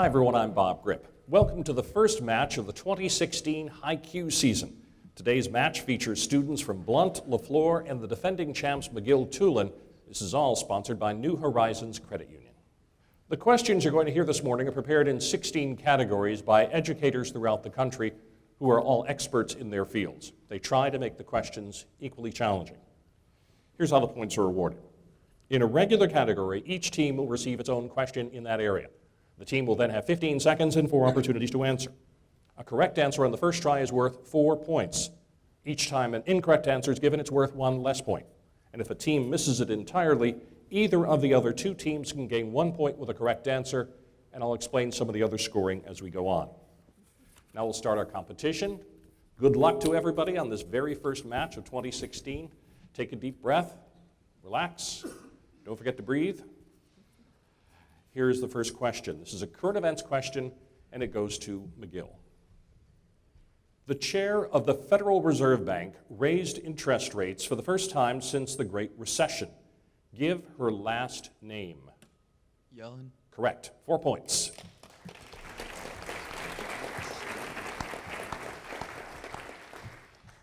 Hi everyone, I'm Bob Grip. Welcome to the first match of the 2016 HiQ season. Today's match features students from Blount, LeFlore, and the defending champs McGill-Toolen. This is all sponsored by New Horizons Credit Union. The questions you're going to hear this morning are prepared in 16 categories by educators throughout the country who are all experts in their fields. They try to make the questions equally challenging. Here's how the points are awarded. In a regular category, each team will receive its own question in that area. The team will then have 15 seconds and 4 opportunities to answer. A correct answer on the first try is worth 4 points. Each time an incorrect answer is given, it's worth 1 less point. And if a team misses it entirely, either of the other 2 teams can gain 1 point with a correct answer, and I'll explain some of the other scoring as we go on. Now we'll start our competition. Good luck to everybody on this very first match of 2016. Take a deep breath, relax. Don't forget to breathe. Here's the first question. This is a current events question, and it goes to McGill. The chair of the Federal Reserve Bank raised interest rates for the first time since the Great Recession. Give her last name. Yellen. Correct. 4 points.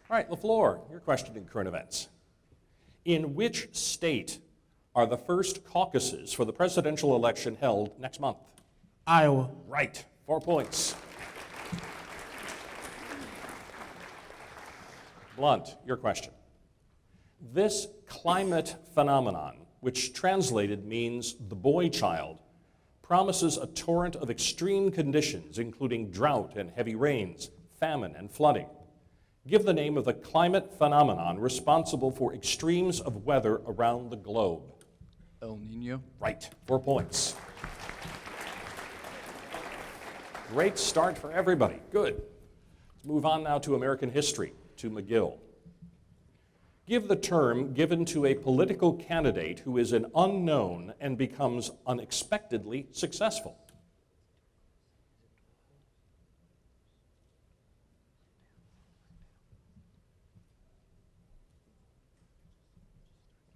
All right, LeFlore, your question in current events. In which state are the first caucuses for the presidential election held next month? Iowa. Right. 4 points. Blount, your question. This climate phenomenon, which translated means the boy child, promises a torrent of extreme conditions, including drought and heavy rains, famine and flooding. Give the name of the climate phenomenon responsible for extremes of weather around the globe. El Nino. Right. 4 points. Great start for everybody. Good. Let's move on now to American history, to McGill. Give the term given to a political candidate who is an unknown and becomes unexpectedly successful.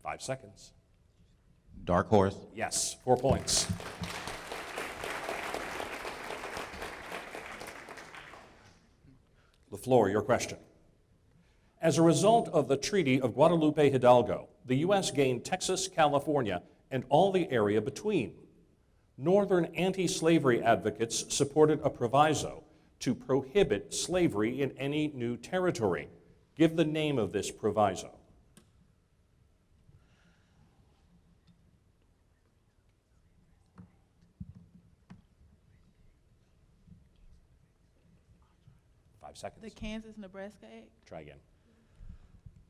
Five seconds. Dark horse. Yes, 4 points. LeFlore, your question. As a result of the Treaty of Guadalupe Hidalgo, the U.S. gained Texas, California, and all the area between. Northern anti-slavery advocates supported a proviso to prohibit slavery in any new territory. Give the name of this proviso. Seconds. The Kansas-Nebraska Act? Try again.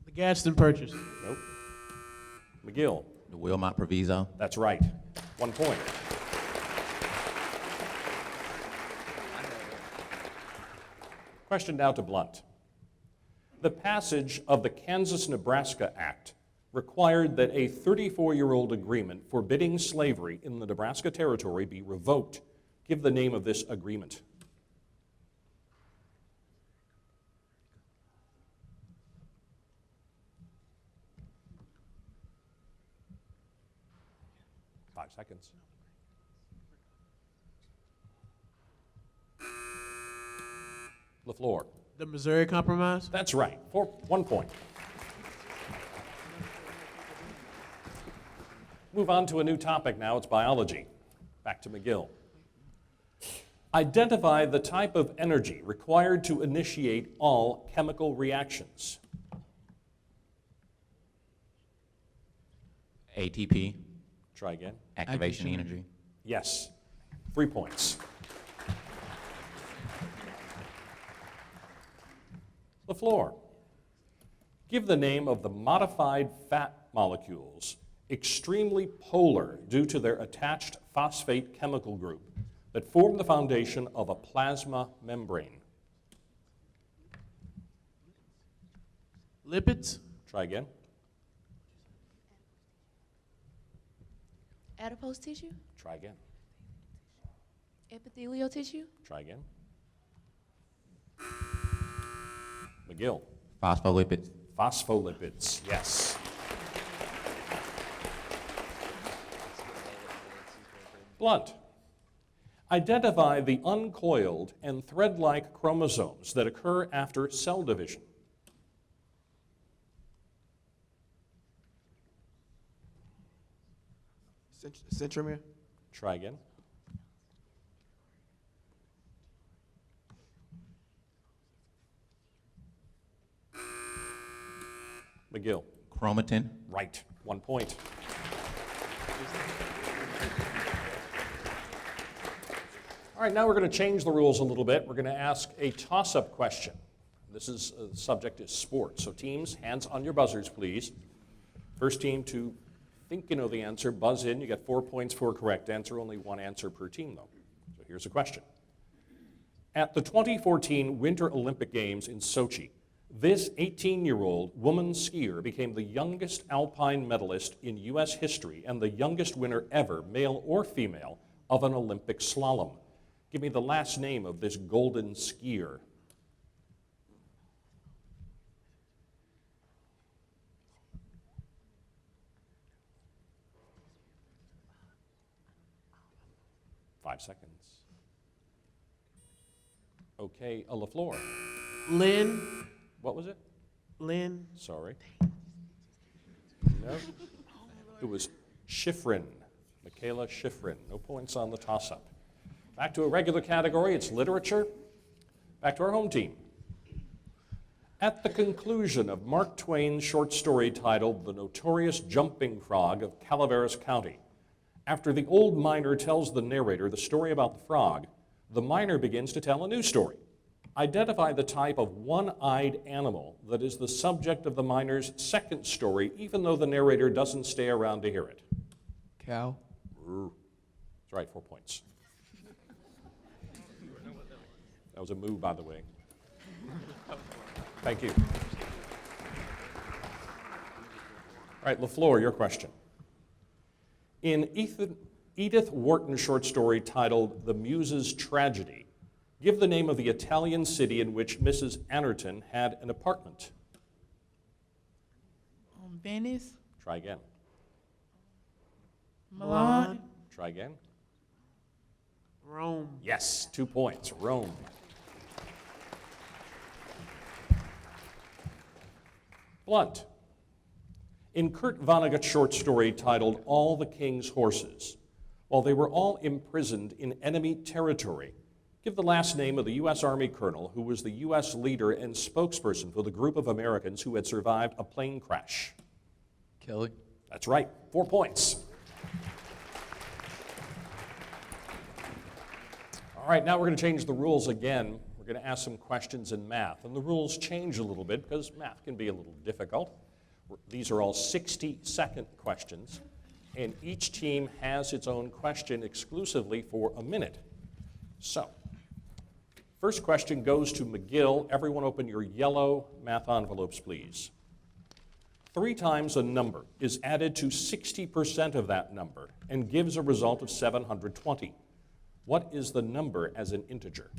The Gadsden Purchase. Nope. McGill. The Wilmot Proviso. That's right. 1 point. Question now to Blount. The passage of the Kansas-Nebraska Act required that a 34-year-old agreement forbidding slavery in the Nebraska Territory be revoked. Give the name of this agreement. Seconds. LeFlore. The Missouri Compromise. That's right. 1 point. Move on to a new topic now. It's biology. Back to McGill. Identify the type of energy required to initiate all chemical reactions. ATP. Try again. Activation energy. Yes. 3 points. LeFlore. Give the name of the modified fat molecules, extremely polar due to their attached phosphate chemical group, that form the foundation of a plasma membrane. Lipids. Try again. Adipose tissue? Try again. Epithelial tissue? Try again. McGill. Phospholipids. Phospholipids, yes. Blount. Identify the uncoiled and thread-like chromosomes that occur after cell division. Centromere. Try again. McGill. Chromatin. Right. 1 point. All right, now we're going to change the rules a little bit. We're going to ask a toss-up question. This is, the subject is sports. So teams, hands on your buzzers, please. First team to think you know the answer, buzz in. You get 4 points for a correct answer, only one answer per team, though. So here's a question. At the 2014 Winter Olympic Games in Sochi, this 18-year-old woman skier became the youngest alpine medalist in U.S. history and the youngest winner ever, male or female, of an Olympic slalom. Give me the last name of this golden skier. Five seconds. Okay, LeFlore. Lynn. What was it? Lynn. Sorry. No. It was Schifrin. Michaela Schifrin. No points on the toss-up. Back to a regular category, it's literature. Back to our home team. At the conclusion of Mark Twain's short story titled The Notorious Jumping Frog of Calaveras County, after the old miner tells the narrator the story about the frog, the miner begins to tell a new story. Identify the type of one-eyed animal that is the subject of the miner's second story, even though the narrator doesn't stay around to hear it. Cow. That's right, 4 points. That was a moo, by the way. Thank you. All right, LeFlore, your question. In Edith Wharton's short story titled The Muse's Tragedy, give the name of the Italian city in which Mrs. Anerton had an apartment. Venice, Try again. Milan, Try again. Rome. Yes, 2 points. Rome. Blount. In Kurt Vonnegut's short story titled All the King's Horses, while they were all imprisoned in enemy territory, give the last name of the U.S. Army colonel who was the U.S. leader and spokesperson for the group of Americans who had survived a plane crash. Kelly. That's right, 4 points. All right, now we're going to change the rules again. We're going to ask some questions in math. And the rules change a little bit because math can be a little difficult. These are all 60-second questions, and each team has its own question exclusively for a minute. So, first question goes to McGill. Everyone open your yellow math envelopes, please. 3 times a number is added to 60% of that number and gives a result of 720. What is the number as an integer?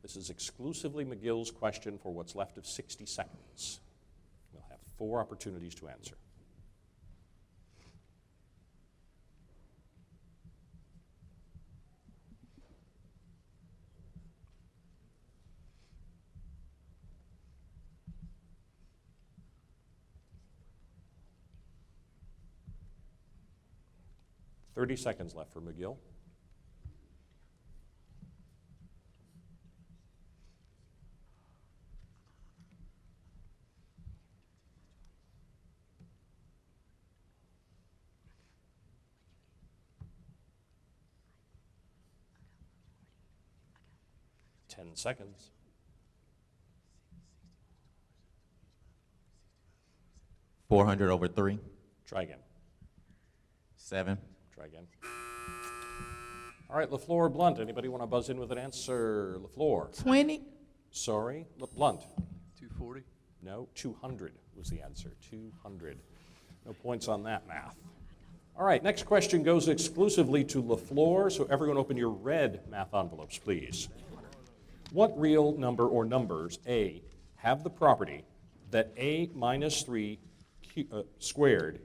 This is exclusively McGill's question for what's left of 60 seconds. We'll have 4 opportunities to answer. Thirty seconds left for McGill. Ten seconds. 400 over 3. Try again. 7. Try again. All right, LeFlore, Blount. Anybody want to buzz in with an answer? LeFlore. 20, Sorry, Blount. 240. No, 200 was the answer. 200. No points on that math. All right, next question goes exclusively to LeFlore, so everyone open your red math envelopes, please. What real number or numbers, A, have the property that A minus 3 squared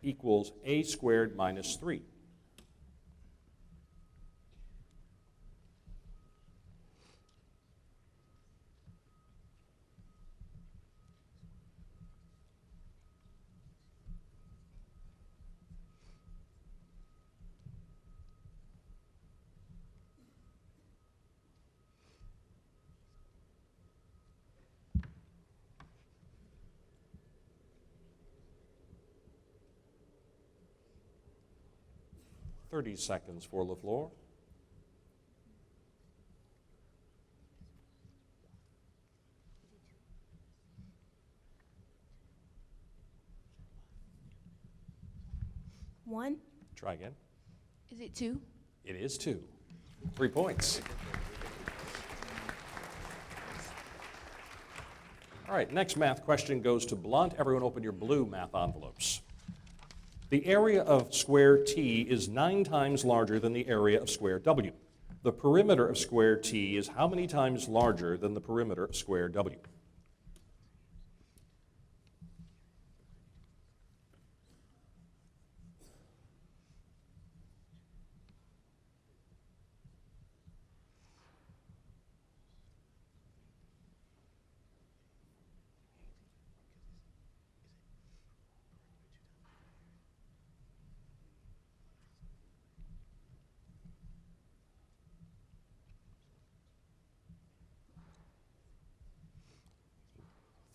equals a squared minus 3? Thirty seconds for LeFlore. One. Try again. Is it 2? It is 2. 3 points. All right, next math question goes to Blount. Everyone open your blue math envelopes. The area of square T is 9 times larger than the area of square W. The perimeter of square T is how many times larger than the perimeter of square W?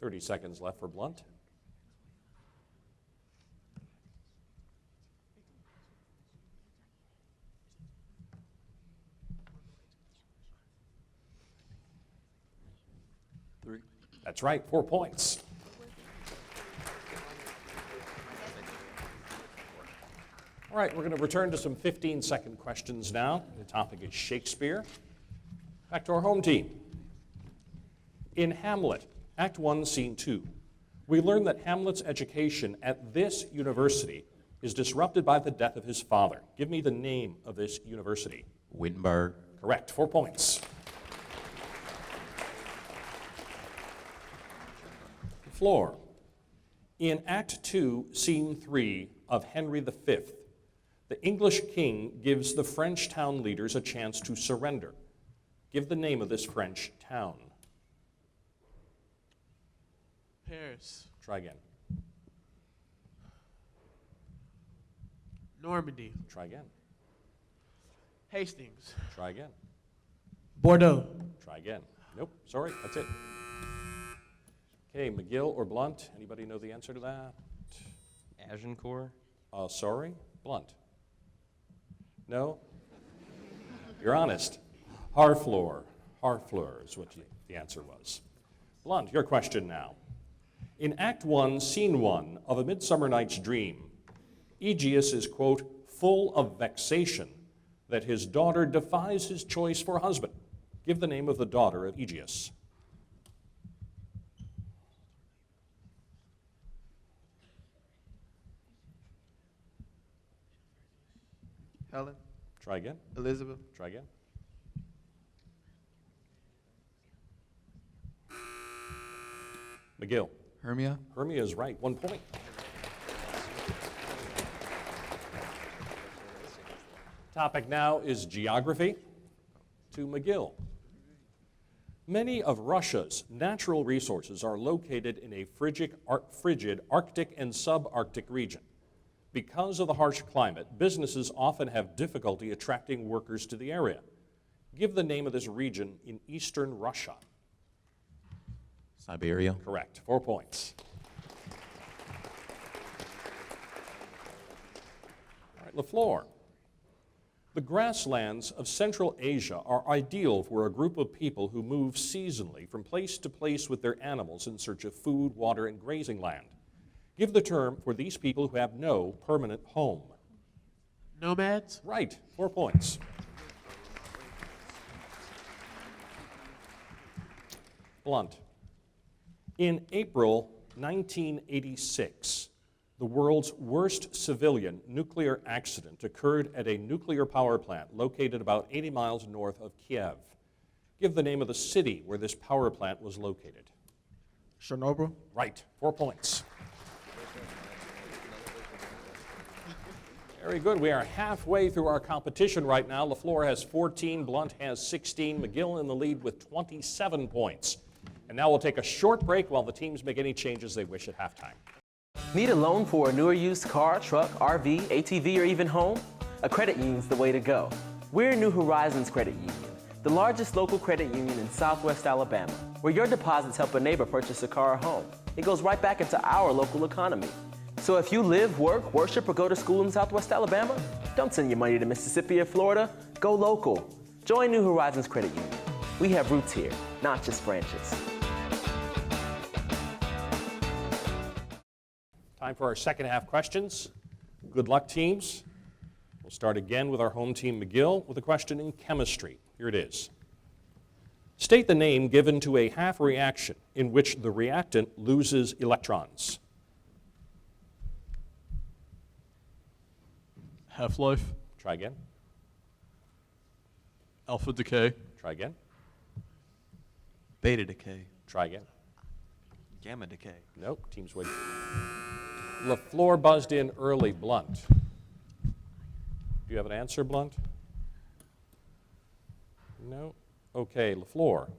Thirty seconds left for Blount. Three. That's right, 4 points. All right, we're going to return to some 15-second questions now. The topic is Shakespeare. Back to our home team. In Hamlet, Act 1, Scene 2, we learn that Hamlet's education at this university is disrupted by the death of his father. Give me the name of this university. Wittenberg. Correct, 4 points. LeFlore. In Act 2, Scene 3 of Henry V, the English king gives the French town leaders a chance to surrender. Give the name of this French town. Paris. Try again. Normandy. Try again. Hastings. Try again. Bordeaux. Try again. Nope, sorry, that's it. Okay, McGill or Blount, anybody know the answer to that? Agincourt? Sorry, Blount. No? You're honest. Harfleur. Harfleur is what the answer was. Blount, your question now. In Act 1, Scene 1 of A Midsummer Night's Dream, Aegeus is, quote, full of vexation that his daughter defies his choice for husband. Give the name of the daughter of Aegeus. Helen. Try again. Elizabeth. Try again. McGill. Hermia. Hermia is right, 1 point. Topic now is geography. To McGill. Many of Russia's natural resources are located in a frigid Arctic and subarctic region. Because of the harsh climate, businesses often have difficulty attracting workers to the area. Give the name of this region in eastern Russia. Siberia. Correct, 4 points. All right, LeFlore. The grasslands of Central Asia are ideal for a group of people who move seasonally from place to place with their animals in search of food, water, and grazing land. Give the term for these people who have no permanent home. Nomads. Right, 4 points. Blount. In April 1986, the world's worst civilian nuclear accident occurred at a nuclear power plant located about 80 miles north of Kiev. Give the name of the city where this power plant was located. Chernobyl. Right, 4 points. Very good. We are halfway through our competition right now. LeFlore has 14, Blount has 16, McGill in the lead with 27 points. And now we'll take a short break while the teams make any changes they wish at halftime. Need a loan for a newer used car, truck, RV, ATV, or even home? A credit union's the way to go. We're New Horizons Credit Union, the largest local credit union in Southwest Alabama, where your deposits help a neighbor purchase a car or home. It goes right back into our local economy. So if you live, work, worship, or go to school in Southwest Alabama, don't send your money to Mississippi or Florida. Go local. Join New Horizons Credit Union. We have roots here, not just branches. Time for our second half questions. Good luck, teams. We'll start again with our home team, McGill, with a question in chemistry. Here it is. State the name given to a half reaction in which the reactant loses electrons. Half-life. Try again. Alpha decay. Try again. Beta decay. Try again. Gamma decay. Nope, team's waiting. LeFlore buzzed in early. Blount. Do you have an answer, Blount? No? Okay, LeFlore.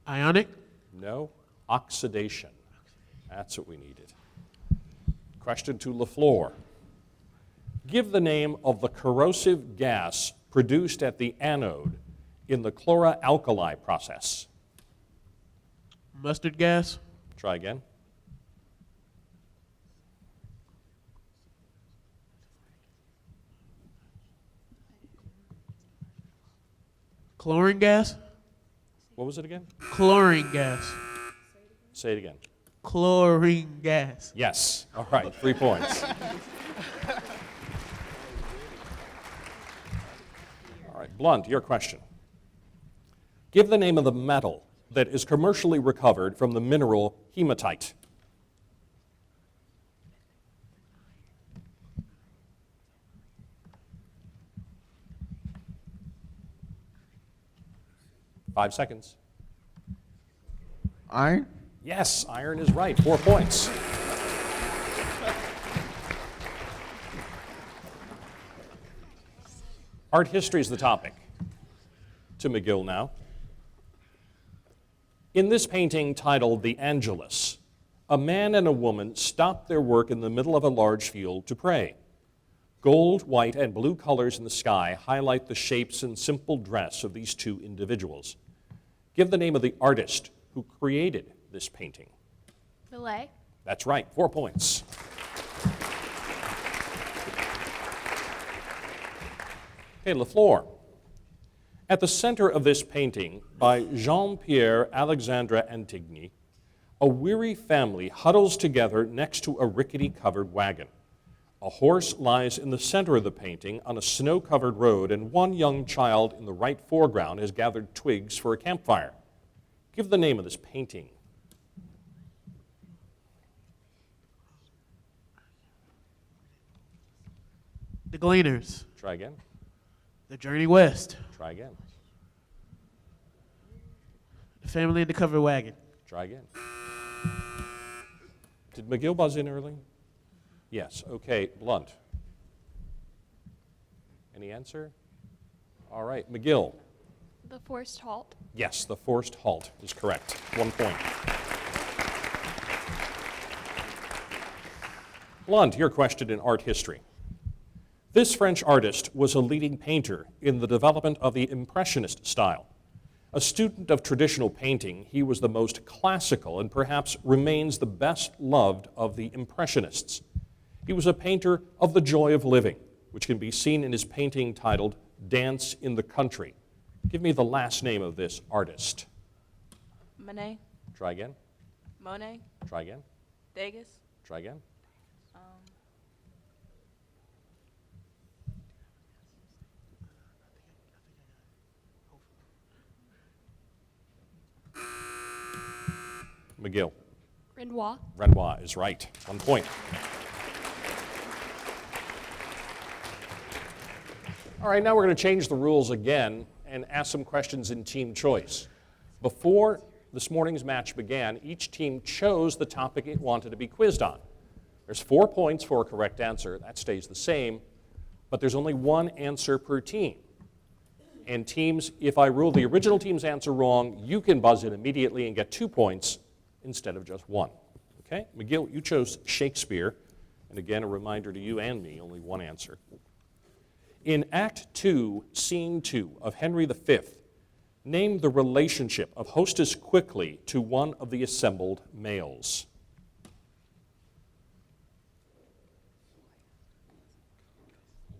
Ionic? No. Oxidation. That's what we needed. Question to LeFlore. Give the name of the corrosive gas produced at the anode in the chloralkali process. Mustard gas? Try again. Chlorine gas? What was it again? Chlorine gas. Say it again. Chlorine gas. Yes. All right, 3 points. All right, Blount, your question. Give the name of the metal that is commercially recovered from the mineral hematite. Five seconds. Iron? Yes, iron is right. 4 points. Art history is the topic. To McGill now. In this painting titled The Angelus, a man and a woman stop their work in the middle of a large field to pray. Gold, white, and blue colors in the sky highlight the shapes and simple dress of these two individuals. Give the name of the artist who created this painting. Belay. That's right, 4 points. Okay, LeFlore. At the center of this painting by Jean-Pierre Alexandre Antigny, a weary family huddles together next to a rickety covered wagon. A horse lies in the center of the painting on a snow-covered road, and one young child in the right foreground has gathered twigs for a campfire. Give the name of this painting. The Gleaners. Try again. The Journey West. Try again. The Family in the Covered Wagon. Try again. Did McGill buzz in early? Yes. Okay, Blount. Any answer? All right, McGill. The Forced Halt. Yes, the forced halt is correct. 1 point. Blount, your question in art history. This French artist was a leading painter in the development of the Impressionist style. A student of traditional painting, he was the most classical and perhaps remains the best loved of the Impressionists. He was a painter of the joy of living, which can be seen in his painting titled Dance in the Country. Give me the last name of this artist. Monet. Try again. Monet. Try again. Degas. Try again. McGill. Renoir. Renoir is right. 1 point. All right, now we're going to change the rules again and ask some questions in team choice. Before this morning's match began, each team chose the topic it wanted to be quizzed on. There's 4 points for a correct answer. That stays the same. but there's only one answer per team. And teams, if I rule the original team's answer wrong, you can buzz in immediately and get 2 points instead of just 1. Okay? McGill, you chose Shakespeare. And again, a reminder to you and me, only one answer. In Act 2, Scene 2 of Henry V, name the relationship of Hostess Quickly to one of the assembled males.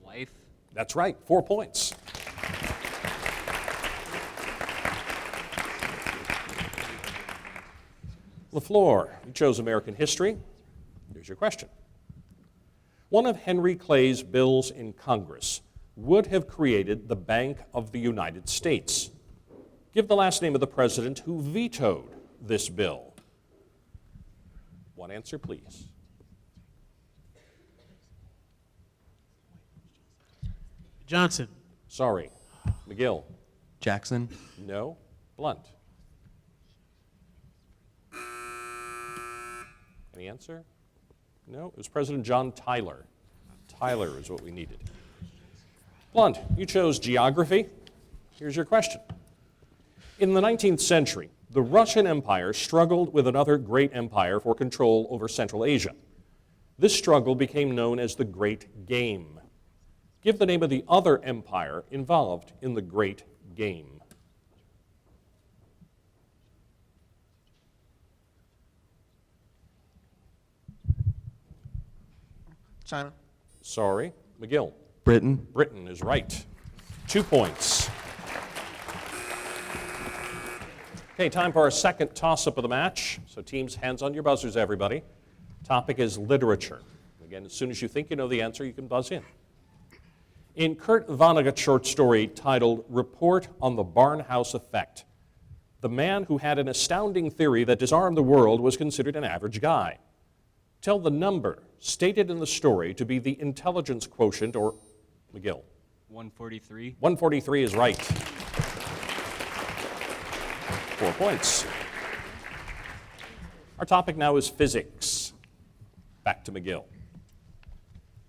Wife. That's right, 4 points. LeFlore, you chose American history. Here's your question. One of Henry Clay's bills in Congress would have created the Bank of the United States. Give the last name of the president who vetoed this bill. One answer, please. Johnson. Sorry. McGill. Jackson. No. Blount. Any answer? No. It was President John Tyler. Tyler is what we needed. Blount, you chose geography. Here's your question. In the 19th century, the Russian Empire struggled with another great empire for control over Central Asia. This struggle became known as the Great Game. Give the name of the other empire involved in the Great Game. China. Sorry. McGill. Britain. Britain is right. 2 points. Okay, time for our second toss-up of the match. So teams, hands on your buzzers, everybody. Topic is literature. Again, as soon as you think you know the answer, you can buzz in. In Kurt Vonnegut's short story titled Report on the Barnhouse Effect, the man who had an astounding theory that disarmed the world was considered an average guy. Tell the number stated in the story to be the intelligence quotient, or McGill. 143. 143 is right. 4 points. Our topic now is physics. Back to McGill.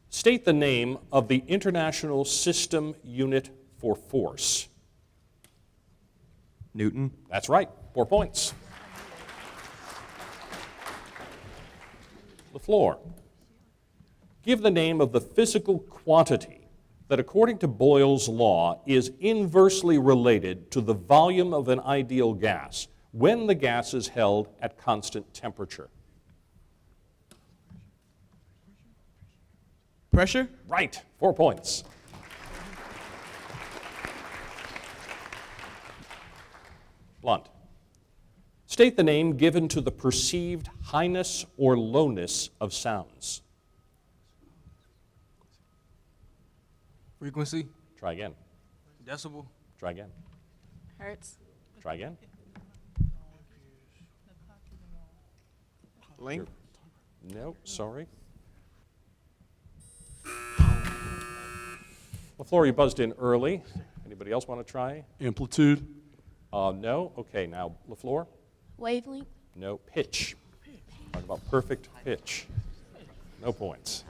State the name of the International System Unit for Force. Newton. That's right. 4 points. LeFlore. Give the name of the physical quantity that, according to Boyle's law, is inversely related to the volume of an ideal gas when the gas is held at constant temperature. Pressure. Right. 4 points. Blount. State the name given to the perceived highness or lowness of sounds. Frequency. Try again. Decibel. Try again. Hertz. Try again. Length. No, sorry. LeFlore, you buzzed in early. Anybody else want to try? Amplitude. No. Okay, now LeFlore? Wavelength. No. Pitch. Talk about perfect pitch. No points.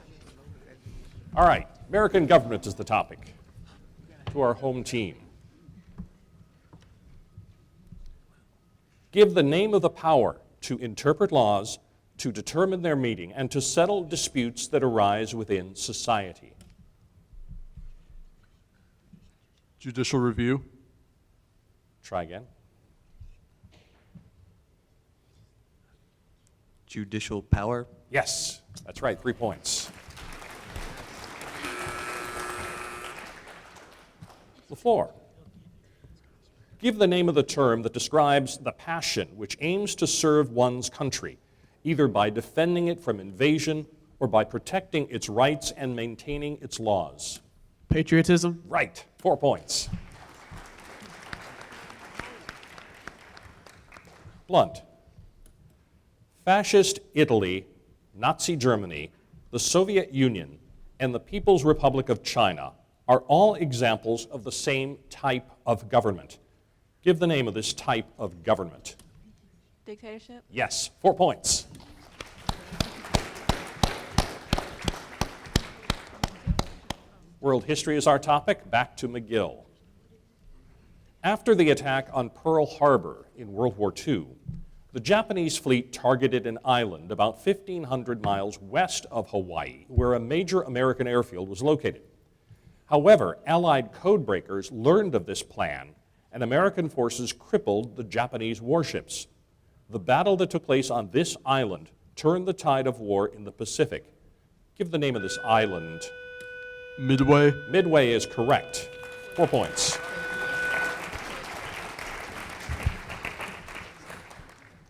All right, American government is the topic. To our home team. Give the name of the power to interpret laws, to determine their meaning, and to settle disputes that arise within society. Judicial review. Try again. Judicial power. Yes, that's right, 3 points. LeFlore. Give the name of the term that describes the passion which aims to serve one's country, either by defending it from invasion or by protecting its rights and maintaining its laws. Patriotism. Right, 4 points. Blount. Fascist Italy, Nazi Germany, the Soviet Union, and the People's Republic of China are all examples of the same type of government. Give the name of this type of government. Dictatorship. Yes, 4 points. World history is our topic. Back to McGill. After the attack on Pearl Harbor in World War II, the Japanese fleet targeted an island about 1,500 miles west of Hawaii, where a major American airfield was located. However, Allied codebreakers learned of this plan, and American forces crippled the Japanese warships. The battle that took place on this island turned the tide of war in the Pacific. Give the name of this island. Midway. Midway is correct. 4 points.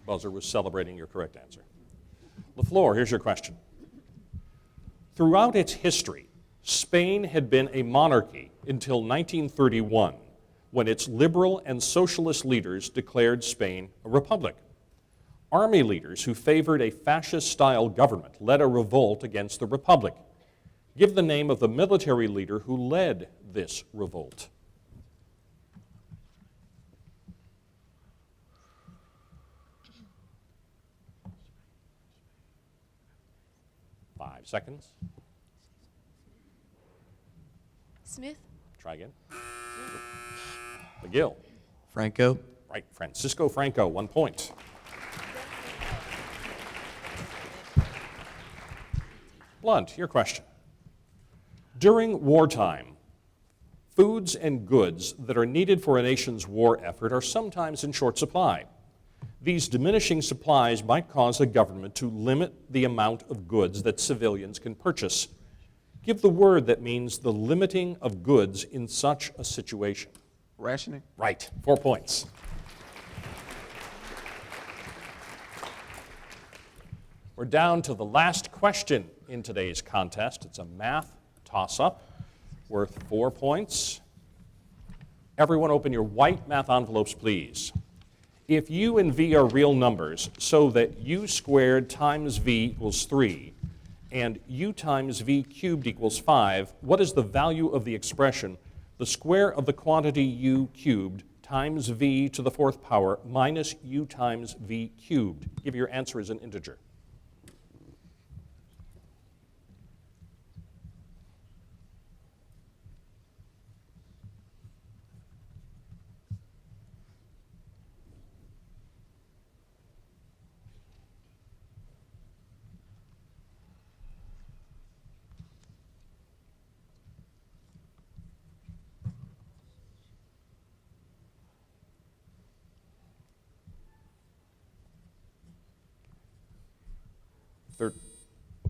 Buzzer was celebrating your correct answer. LeFlore, here's your question. Throughout its history, Spain had been a monarchy until 1931, when its liberal and socialist leaders declared Spain a republic. Army leaders who favored a fascist-style government led a revolt against the republic. Give the name of the military leader who led this revolt. Seconds. Smith. Try again. McGill. Franco. Right, Francisco Franco, 1 point. Blount, your question. During wartime, foods and goods that are needed for a nation's war effort are sometimes in short supply. These diminishing supplies might cause a government to limit the amount of goods that civilians can purchase. Give the word that means the limiting of goods in such a situation. Rationing. Right, 4 points. We're down to the last question in today's contest. It's a math toss-up worth 4 points. Everyone open your white math envelopes, please. If u and v are real numbers, so that u squared times v equals 3, and u times v cubed equals 5, what is the value of the expression, the square of the quantity u cubed times v to the 4th power minus u times v cubed? Give your answer as an integer.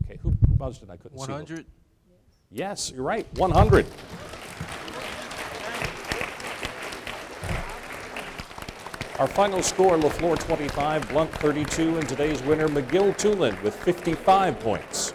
Okay, who buzzed it? I couldn't see. 100. Yes, you're right, 100. Our final score, LeFlore 25, Blount 32, and today's winner, McGill-Toolen with 55 points.